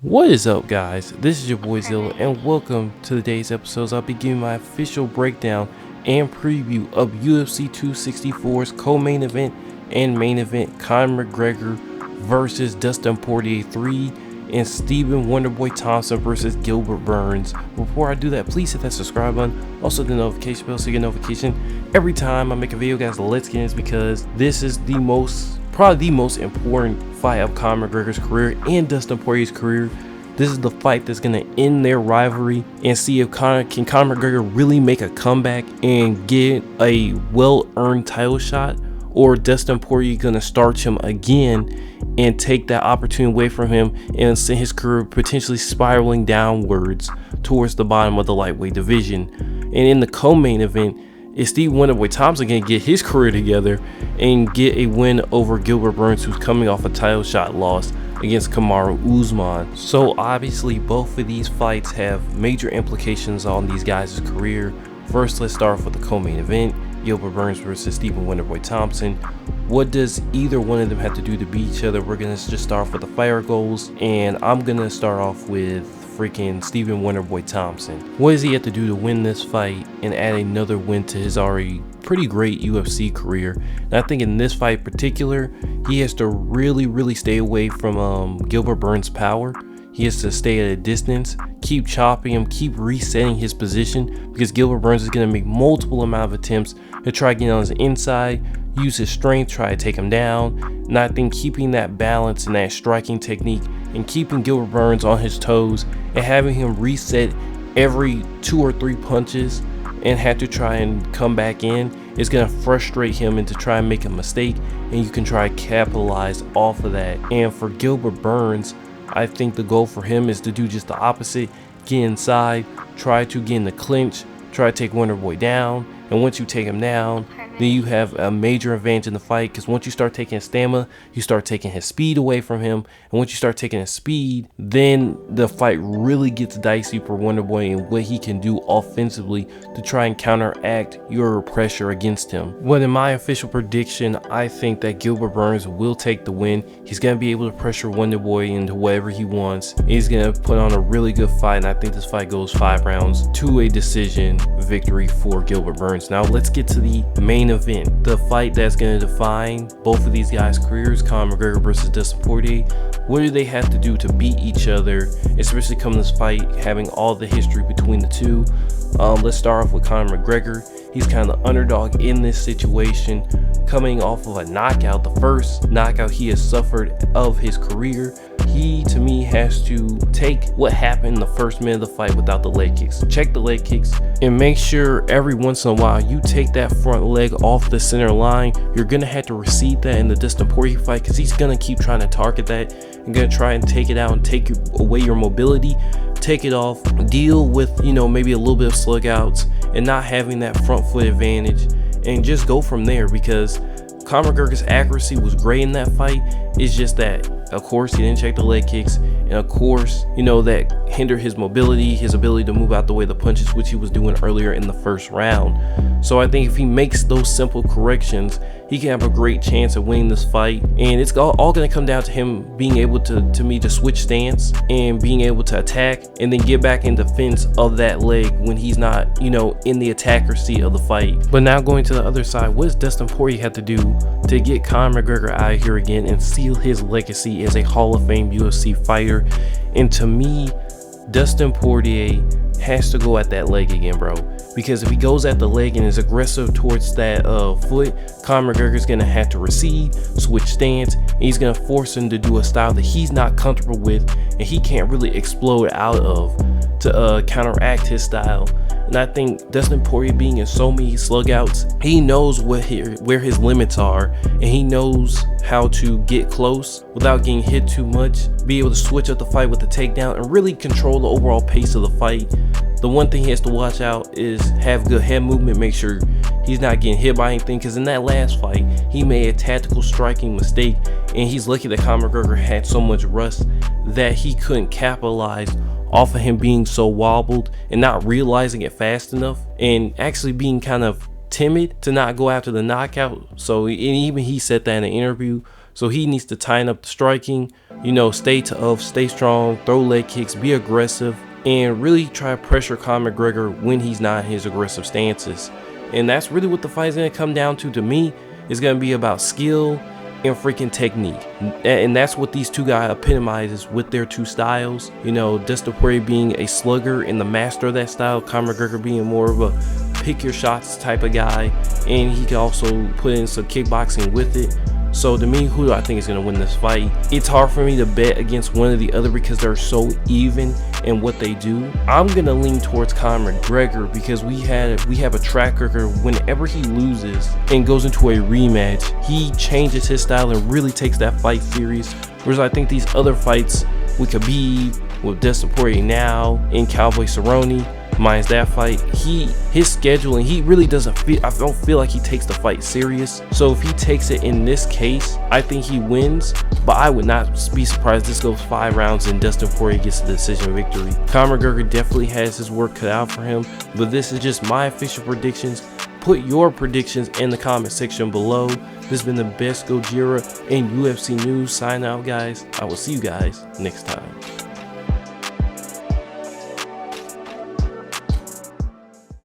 What is up, guys? This is your boy Zilla, and welcome to today's episodes. I'll be giving my official breakdown and preview of UFC 264's co-main event and main event: Conor McGregor versus Dustin Poirier 3 and Stephen Wonderboy Thompson versus Gilbert Burns. Before I do that, please hit that subscribe button, also the notification bell so you get notification every time I make a video, guys. Let's get in this because this is probably the most important fight of Conor McGregor's career and Dustin Poirier's career. This is the fight that's going to end their rivalry and see if Conor McGregor really make a comeback and get a well-earned title shot, or Dustin Poirier going to starch him again and take that opportunity away from him and send his career potentially spiraling downwards towards the bottom of the lightweight division. And in the co-main event, is Steve Wonderboy Thompson going to get his career together and get a win over Gilbert Burns, who's coming off a title shot loss against Kamaru Usman. So obviously both of these fights have major implications on these guys' career. First, let's start off with the co-main event: Gilbert Burns versus Stephen Wonderboy Thompson. What does either one of them have to do to beat each other? We're going to just start off with the fire goals, and I'm going to start off with freaking Stephen Wonderboy Thompson. What does he have to do to win this fight and add another win to his already pretty great UFC career? And I think in this fight in particular, he has to really stay away from Gilbert Burns' power. He has to stay at a distance, keep chopping him, keep resetting his position, because Gilbert Burns is going to make multiple amount of attempts to try to get on his inside, use his strength, try to take him down. And I think keeping that balance and that striking technique and keeping Gilbert Burns on his toes and having him reset every 2 or 3 punches and have to try and come back in is going to frustrate him into try and make a mistake, and you can try to capitalize off of that. And for Gilbert Burns, I think the goal for him is to do just the opposite: get inside, try to get in the clinch, try to take Wonderboy down. And once you take him down, then you have a major advantage in the fight, because once you start taking his stamina, you start taking his speed away from him. And once you start taking his speed, then the fight really gets dicey for Wonderboy and what he can do offensively to try and counteract your pressure against him. Well, in my official prediction, I think that Gilbert Burns will take the win. He's going to be able to pressure Wonderboy into whatever he wants. He's going to put on a really good fight, and I think this fight goes 5 rounds to a decision victory for Gilbert Burns. Now let's get to the main event, the fight that's going to define both of these guys' careers: Conor McGregor versus Dustin Poirier. What do they have to do to beat each other, especially coming this fight having all the history between the two? Let's start off with Conor McGregor. He's kind of the underdog in this situation, coming off of a knockout, the first knockout he has suffered of his career. He, to me, has to take what happened in the first minute of the fight without the leg kicks. Check the leg kicks and make sure every once in a while you take that front leg off the center line. You're going to have to recede that in the Dustin Poirier fight, because he's going to keep trying to target that and going to try and take it out and take away your mobility. Take it off, deal with, maybe a little bit of slug outs and not having that front foot advantage, and just go from there, because Conor McGregor's accuracy was great in that fight. It's just that, of course, he didn't check the leg kicks, and of course, that hindered his mobility, his ability to move out the way of the punches, which he was doing earlier in the first round. So I think if he makes those simple corrections, he can have a great chance at winning this fight. And it's all going to come down to him being able to switch stance and being able to attack and then get back in defense of that leg when he's not, in the attacker seat of the fight. But now going to the other side, what does Dustin Poirier have to do to get Conor McGregor out of here again and seal his legacy as a Hall of Fame UFC fighter? And to me, Dustin Poirier has to go at that leg again, bro. Because if he goes at the leg and is aggressive towards that foot, Conor McGregor is going to have to recede, switch stance, and he's going to force him to do a style that he's not comfortable with and he can't really explode out of to counteract his style. And I think Dustin Poirier, being in so many slug outs, he knows where his limits are, and he knows how to get close without getting hit too much, be able to switch up the fight with the takedown, and really control the overall pace of the fight. The one thing he has to watch out is have good head movement, make sure he's not getting hit by anything, because in that last fight, he made a tactical striking mistake, and he's lucky that Conor McGregor had so much rust that he couldn't capitalize off of him being so wobbled and not realizing it fast enough, and actually being kind of timid to not go after the knockout. So, and even he said that in an interview. So he needs to tighten up the striking, You know, stay tough, stay strong, throw leg kicks, be aggressive, and really try to pressure Conor McGregor when he's not in his aggressive stances. And that's really what the fight is going to come down to me. It's going to be about skill and freaking technique. And that's what these two guys epitomizes with their two styles. You know, Dustin Poirier being a slugger and the master of that style, Conor McGregor being more of a pick your shots type of guy, and he can also put in some kickboxing with it. So to me, who do I think is going to win this fight? It's hard for me to bet against one or the other because they're so even in what they do. I'm going to lean towards Conor McGregor because we have a track record whenever he loses and goes into a rematch, he changes his style and really takes that fight serious. Whereas I think these other fights with Khabib, with Dustin Poirier now, and Cowboy Cerrone, minus that fight, his scheduling, he really doesn't feel, I don't feel like he takes the fight serious. So if he takes it in this case, I think he wins, but I would not be surprised if this goes 5 rounds and Dustin Poirier gets the decision victory. Conor McGregor definitely has his work cut out for him, but this is just my official predictions. Put your predictions in the comment section below. This has been the best Gojira and UFC news. Sign out, guys. I will see you guys next time.